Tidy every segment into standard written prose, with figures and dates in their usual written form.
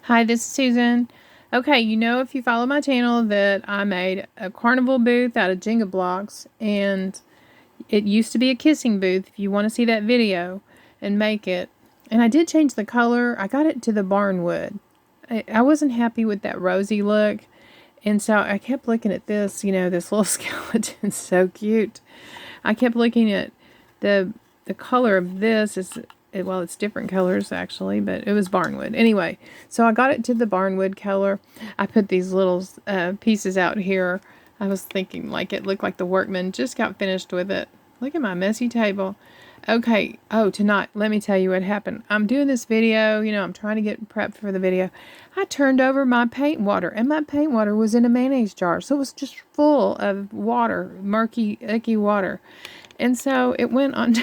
Hi, this is Susan. Okay, if you follow my channel that I made a carnival booth out of Jenga blocks, and it used to be a kissing booth if you want to see that video and make it. And I did change the color. I got it to the barnwood. I wasn't happy with that rosy look, and so I kept looking at this, this little skeleton, so cute. I kept looking at the color of this is, well, it's different colors actually, but it was barnwood. Anyway, so I got it to the barnwood color. I put these little pieces out here. I was thinking like it looked like the workman just got finished with it. Look at my messy table. Okay, tonight, let me tell you what happened. I'm doing this video, I'm trying to get prepped for the video. I turned over my paint water, and my paint water was in a mayonnaise jar, so it was just full of water, murky, icky water. And so it went on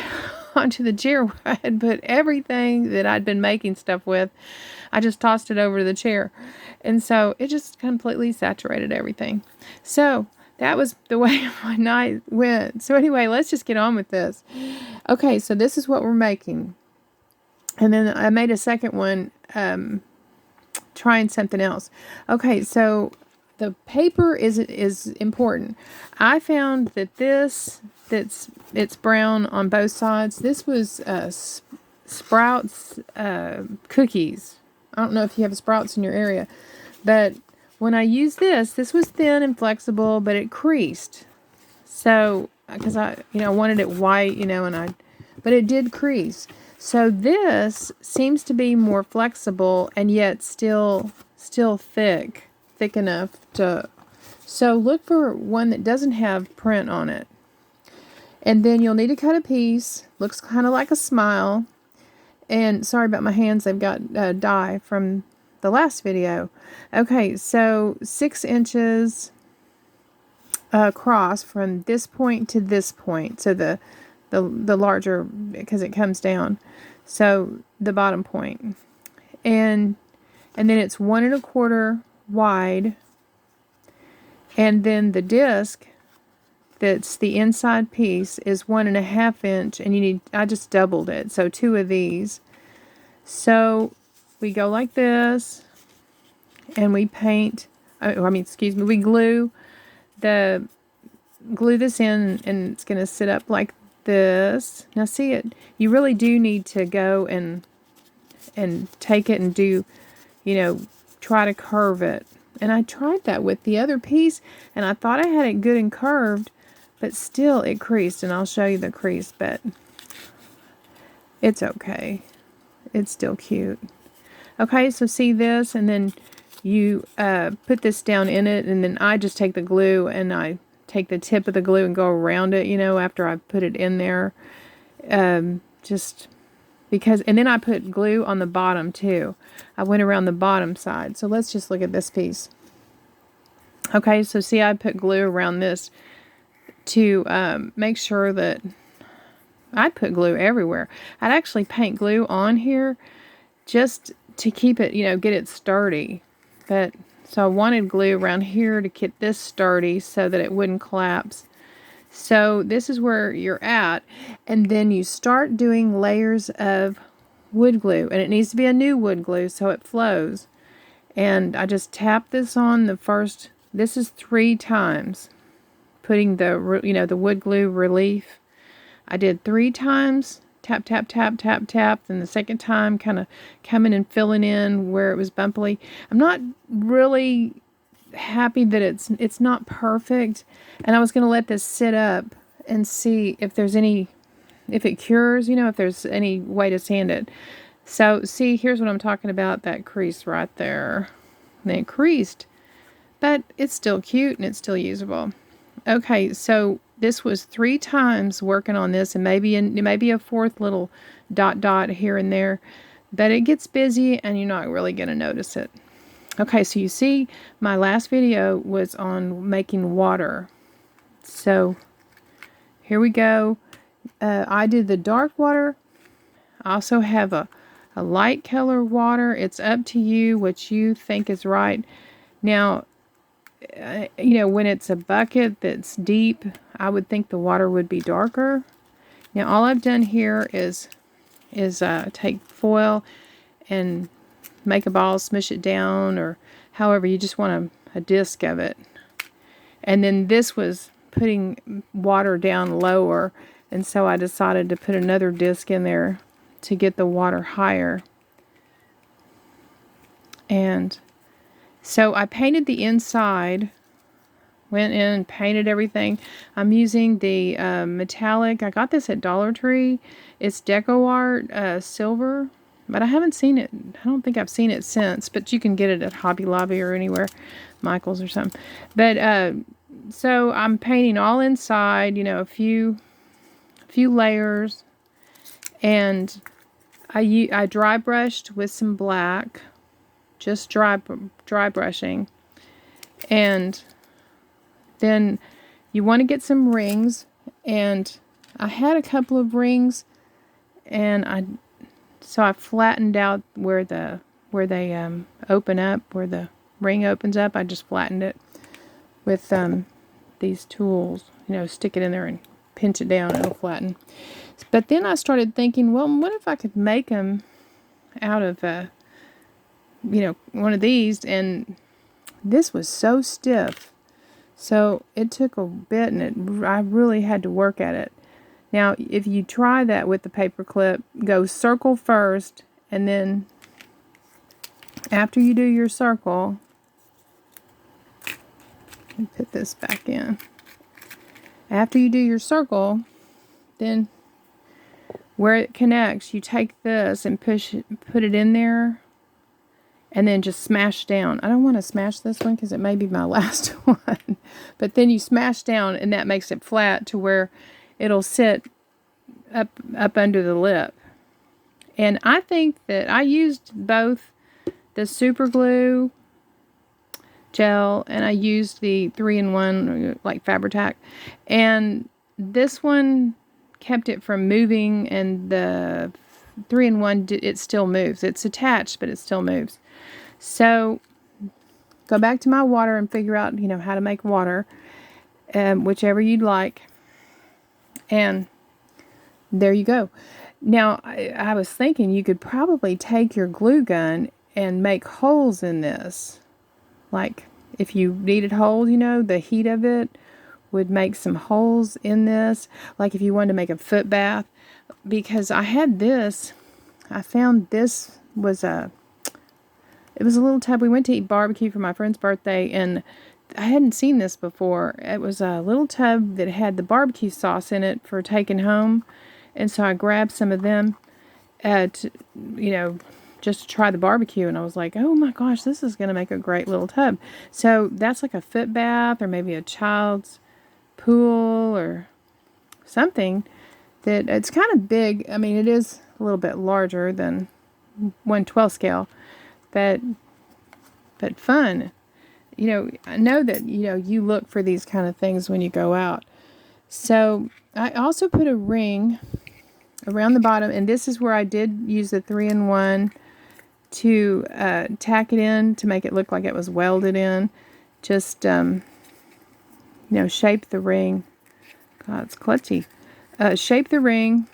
onto the chair where I had put everything that I'd been making stuff with. I just tossed it over to the chair. And so it just completely saturated everything. So that was the way my night went. So anyway, let's just get on with this. Okay, so this is what we're making. And then I made a second one trying something else. Okay, so the paper is important. I found that it's brown on both sides. This was Sprouts cookies. I don't know if you have Sprouts in your area, but when I used this was thin and flexible, but it creased. So, because I wanted it white, but it did crease. So this seems to be more flexible and yet still thick enough to. So look for one that doesn't have print on it. And then you'll need to cut a piece. Looks kind of like a smile. And sorry about my hands, they've got dye from the last video. Okay, so 6 inches across from this point to this point. So the larger, because it comes down. So the bottom point. And then it's 1 1/4 wide. And then the disc, that's the inside piece, is 1 1/2 inch, and I just doubled it, so 2 of these. So we go like this, and we paint, we glue this in, and it's going to sit up like this. Now see it, you really do need to go and take it and do, try to curve it. And I tried that with the other piece, and I thought I had it good and curved, but still it creased, and I'll show you the crease, but it's okay. It's still cute. Okay, so see this, and then you put this down in it, and then I just take the glue, and I take the tip of the glue and go around it, after I put it in there. Just because, and then I put glue on the bottom too. I went around the bottom side. So let's just look at this piece. Okay, so see, I put glue around this to make sure that I put glue everywhere. I'd actually paint glue on here just to keep it, get it sturdy. But so I wanted glue around here to get this sturdy so that it wouldn't collapse. So this is where you're at, and then you start doing layers of wood glue, and it needs to be a new wood glue so it flows. And I just tap this on the first. This is 3 times, putting the the wood glue relief. I did 3 times, tap tap tap tap tap. Then the second time, kind of coming and filling in where it was bumpily. I'm not really happy that it's not perfect, and I was going to let this sit up and see if it cures, if there's any way to sand it. So see, here's what I'm talking about, that crease right there. And it creased, but it's still cute and it's still usable. Okay, so this was 3 times working on this, and maybe a 4th little dot here and there, but it gets busy and you're not really going to notice it. Okay, so you see, my last video was on making water. So here we go. I did the dark water. I also have a light color water. It's up to you what you think is right. Now, when it's a bucket that's deep, I would think the water would be darker. Now, all I've done here is take foil and make a ball, smush it down, or however, you just want a disc of it. And then this was putting water down lower, and so I decided to put another disc in there to get the water higher. And so I painted the inside, went in and painted everything. I'm using the metallic. I got this at Dollar Tree. It's Deco Art silver, but I haven't seen it. I don't think I've seen it since, but you can get it at Hobby Lobby or anywhere, Michael's or something. But so I'm painting all inside, you know, a few layers, and I dry brushed with some black, just dry brushing, and then you want to get some rings, and I had a couple of rings, and I flattened out where they open up, where the ring opens up. I just flattened it with these tools, you know, stick it in there and pinch it down and it'll flatten. But then I started thinking, well, what if I could make them out of you know, one of these, and this was so stiff. So it took a bit, and I really had to work at it. Now, if you try that with the paper clip, go circle first, and then after you do your circle, let me put this back in. After you do your circle, then where it connects, you take this and put it in there, and then just smash down. I don't want to smash this one because it may be my last one. But then you smash down, and that makes it flat to where it'll sit up under the lip. And I think that I used both the super glue gel, and I used the 3-in-1 like Fabri-Tac. And this one kept it from moving, and the 3-in-1, it still moves. It's attached, but it still moves. So go back to my water and figure out, you know, how to make water, whichever you'd like. And there you go. Now, I was thinking you could probably take your glue gun and make holes in this. Like, if you needed holes, you know, the heat of it would make some holes in this. Like if you wanted to make a foot bath. Because I had this, I found this was it was a little tub. We went to eat barbecue for my friend's birthday, and I hadn't seen this before. It was a little tub that had the barbecue sauce in it for taking home. And so I grabbed some of them, to, you know, just to try the barbecue. And I was like, oh my gosh, this is going to make a great little tub. So that's like a foot bath, or maybe a child's pool or something. That it's kind of big. I mean, it is a little bit larger than 1/12 scale, but fun. You know, I know that, you know, you look for these kind of things when you go out. So I also put a ring around the bottom, and this is where I did use the 3-in-1 to tack it in to make it look like it was welded in. Just, you know, shape the ring. God, it's clutchy. Shape the ring,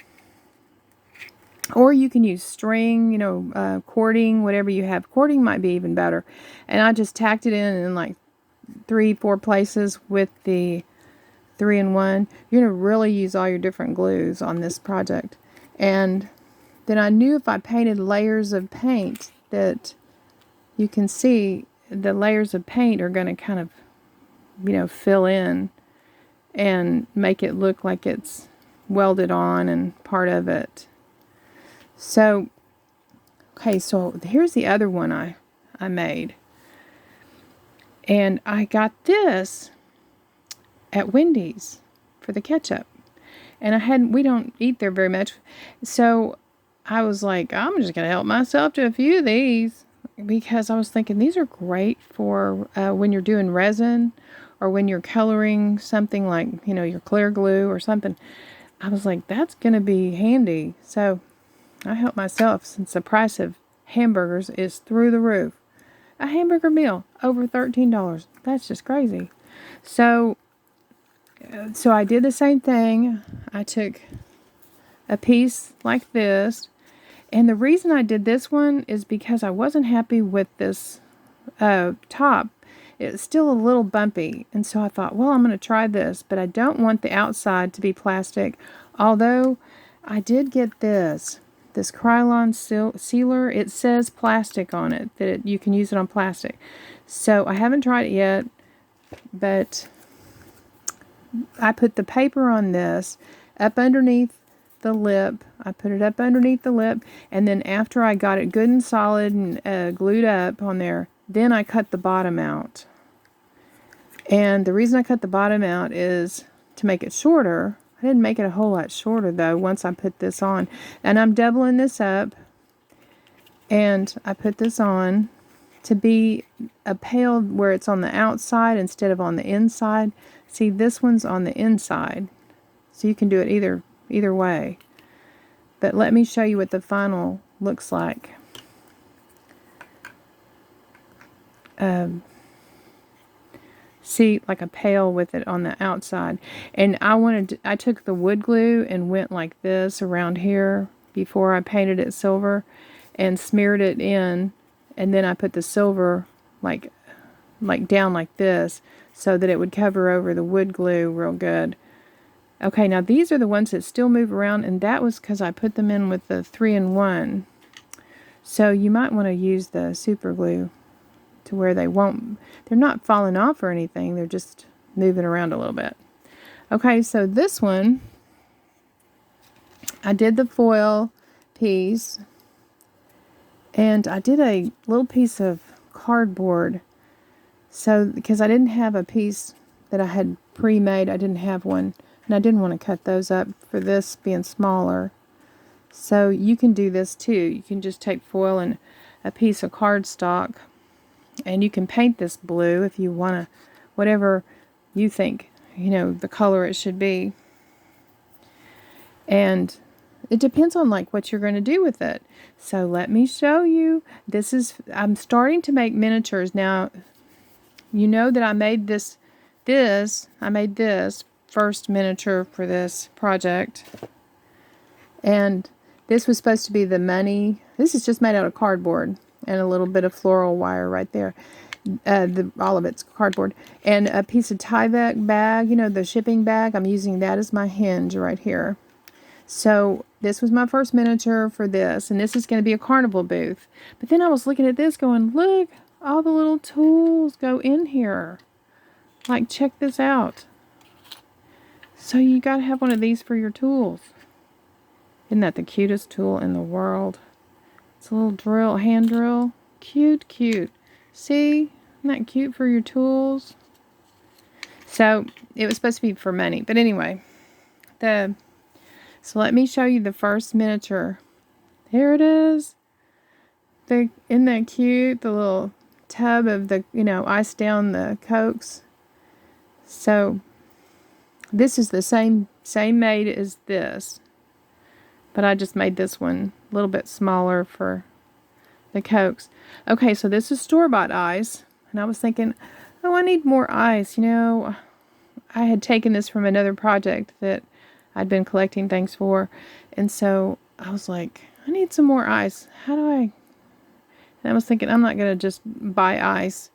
or you can use string, you know, cording, whatever you have. Cording might be even better. And I just tacked it in like 3-4 places with the 3-in-1. You're going to really use all your different glues on this project. And then I knew if I painted layers of paint, that you can see the layers of paint are going to kind of, you know, fill in and make it look like it's welded on and part of it. So, okay, so here's the other one I made. And I got this at Wendy's for the ketchup. And we don't eat there very much. So I was like, I'm just going to help myself to a few of these, because I was thinking these are great for when you're doing resin, or when you're coloring something like, you know, your clear glue or something. I was like, that's going to be handy. So I helped myself, since the price of hamburgers is through the roof. A hamburger meal, over $13. That's just crazy. So I did the same thing. I took a piece like this, And the reason I did this one is because I wasn't happy with this top. It's still a little bumpy, and so I thought, well, I'm going to try this, but I don't want the outside to be plastic, although I did get this Krylon sealer. It says plastic on it, that you can use it on plastic. So I haven't tried it yet, but I put the paper on this up underneath the lip. I put it up underneath the lip, and then after I got it good and solid and glued up on there, then I cut the bottom out. And the reason I cut the bottom out is to make it shorter. I didn't make it a whole lot shorter though once I put this on. And I'm doubling this up, and I put this on to be a pail where it's on the outside instead of on the inside. See, this one's on the inside, so you can do it either way. But let me show you what the final looks like. See, like a pail with it on the outside. And I took the wood glue and went like this around here before I painted it silver and smeared it in, and then I put the silver like down like this so that it would cover over the wood glue real good. Okay, now these are the ones that still move around, and that was because I put them in with the 3-in-1. So you might want to use the super glue to where they're not falling off or anything, they're just moving around a little bit. Okay, so this one, I did the foil piece, and I did a little piece of cardboard. So, because I didn't have a piece that I had pre-made, I didn't have one, and I didn't want to cut those up for this being smaller. So you can do this too. You can just take foil and a piece of cardstock, and you can paint this blue if you want to, whatever you think, the color it should be. And it depends on like what you're going to do with it. So let me show you. I'm starting to make miniatures now. You know that I made this first miniature for this project. And this was supposed to be the money. This is just made out of cardboard and a little bit of floral wire right there. All of it's cardboard. And a piece of Tyvek bag, the shipping bag. I'm using that as my hinge right here. So this was my first miniature for this. And this is going to be a carnival booth. But then I was looking at this going, look, all the little tools go in here. Like, check this out. So you got to have one of these for your tools. Isn't that the cutest tool in the world? It's a little hand drill. Cute, cute. See? Isn't that cute for your tools? So, it was supposed to be for money. But anyway, so let me show you the first miniature. Here it is. Isn't that cute? The little tub of the, ice down the Cokes. So, this is the same made as this. But I just made this one a little bit smaller for the Cokes. Okay, so this is store-bought ice. And I was thinking, oh, I need more ice. I had taken this from another project that I'd been collecting things for. And so I was like, I need some more ice. And I was thinking, I'm not going to just buy ice.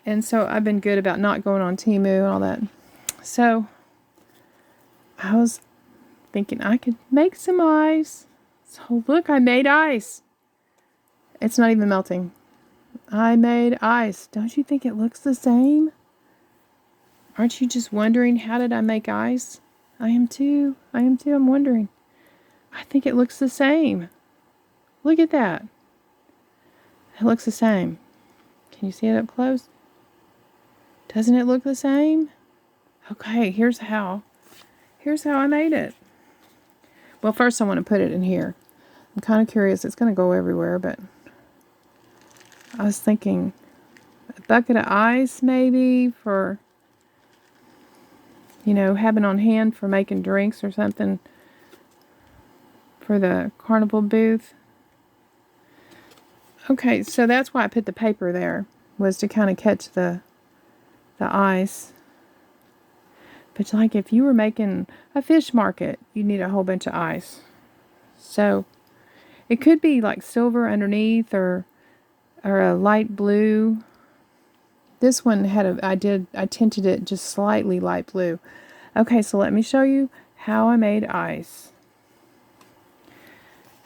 And so I've been good about not going on Temu and all that. So I was thinking I could make some ice. So look, I made ice. It's not even melting. I made ice. Don't you think it looks the same? Aren't you just wondering, how did I make ice? I am too. I'm wondering. I think it looks the same. Look at that. It looks the same. Can you see it up close? Doesn't it look the same? Okay, here's how I made it. Well, first I want to put it in here. I'm kind of curious. It's going to go everywhere, but I was thinking a bucket of ice maybe for, having on hand for making drinks or something for the carnival booth. Okay, so that's why I put the paper there, was to kind of catch the ice. But like if you were making a fish market, you need a whole bunch of ice. So It could be like silver underneath or a light blue. This one had I tinted it just slightly light blue. Okay, so let me show you how I made ice.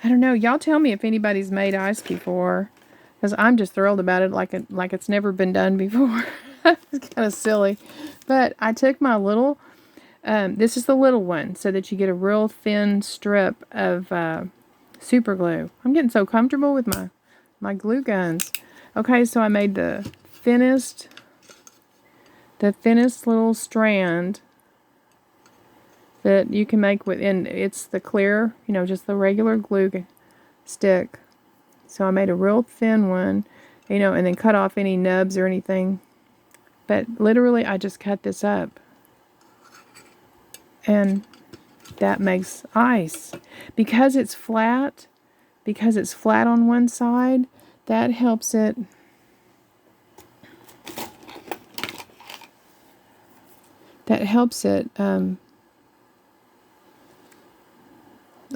I don't know, y'all tell me if anybody's made ice before, because I'm just thrilled about it like it's never been done before. It's kind of silly. But I took my little, this is the little one, so that you get a real thin strip of super glue. I'm getting so comfortable with my glue guns. Okay, so I made the thinnest little strand that you can make with, and it's the clear, just the regular glue stick. So I made a real thin one, and then cut off any nubs or anything. But literally, I just cut this up. And that makes ice. Because it's flat on one side, that helps it.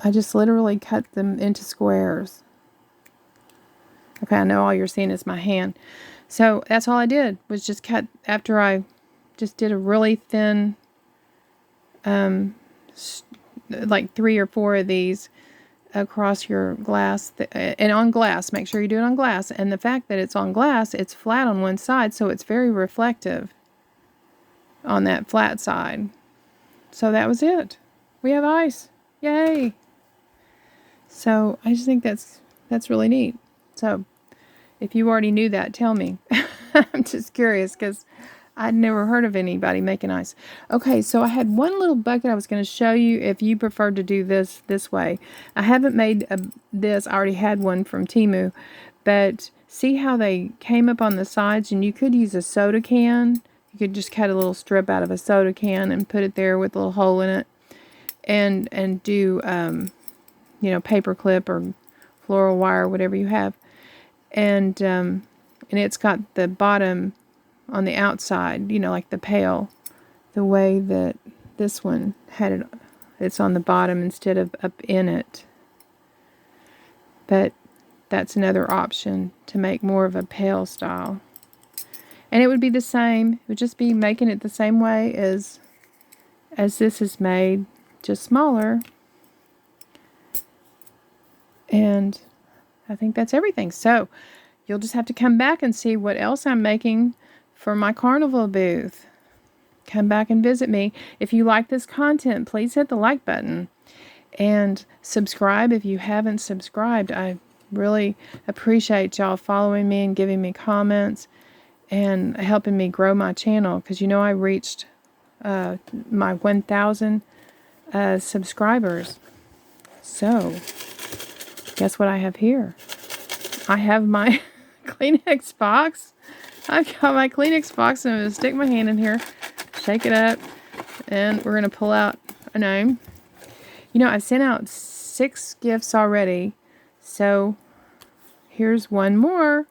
I just literally cut them into squares. Okay, I know all you're seeing is my hand. So that's all I did, was just cut, after I just did a really thin, like 3 or 4 of these across your glass. And on glass, make sure you do it on glass. And the fact that it's on glass, it's flat on one side, so it's very reflective on that flat side. So that was it. We have ice. Yay! So I just think that's really neat. So if you already knew that, tell me. I'm just curious, because I'd never heard of anybody making ice. Okay, so I had one little bucket I was going to show you if you prefer to do this way. I haven't made this. I already had one from Temu. But see how they came up on the sides, and you could use a soda can. You could just cut a little strip out of a soda can and put it there with a little hole in it. And do, paper clip or floral wire, whatever you have. And it's got the bottom on the outside, like the pail, the way that this one had it. It's on the bottom instead of up in it. But that's another option to make more of a pail style. And it would be the same. It would just be making it the same way as this is made, just smaller. And I think that's everything. So you'll just have to come back and see what else I'm making for my carnival booth. Come back and visit me. If you like this content, please hit the like button. And subscribe if you haven't subscribed. I really appreciate y'all following me and giving me comments and helping me grow my channel. Because I reached my 1,000 subscribers. So guess what I have here? I have my Kleenex box. I've got my Kleenex box, and I'm going to stick my hand in here, shake it up, and we're going to pull out a name. I've sent out 6 gifts already, so here's one more.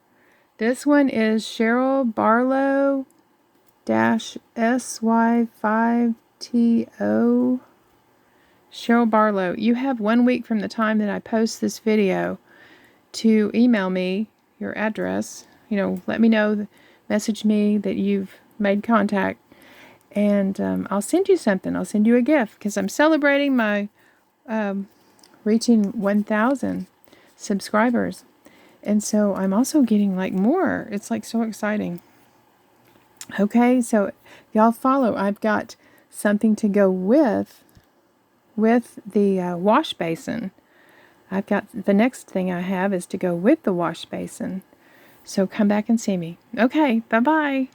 This one is Cheryl Barlow -SY5TO. Cheryl Barlow, you have 1 week from the time that I post this video to email me your address. Let me know, message me that you've made contact, and I'll send you something. I'll send you a gift, because I'm celebrating my reaching 1,000 subscribers. And so I'm also getting more. It's so exciting. Okay, so y'all follow. I've got something to go with the wash basin. I've got the next thing I have is to go with the wash basin. So come back and see me. Okay, bye-bye.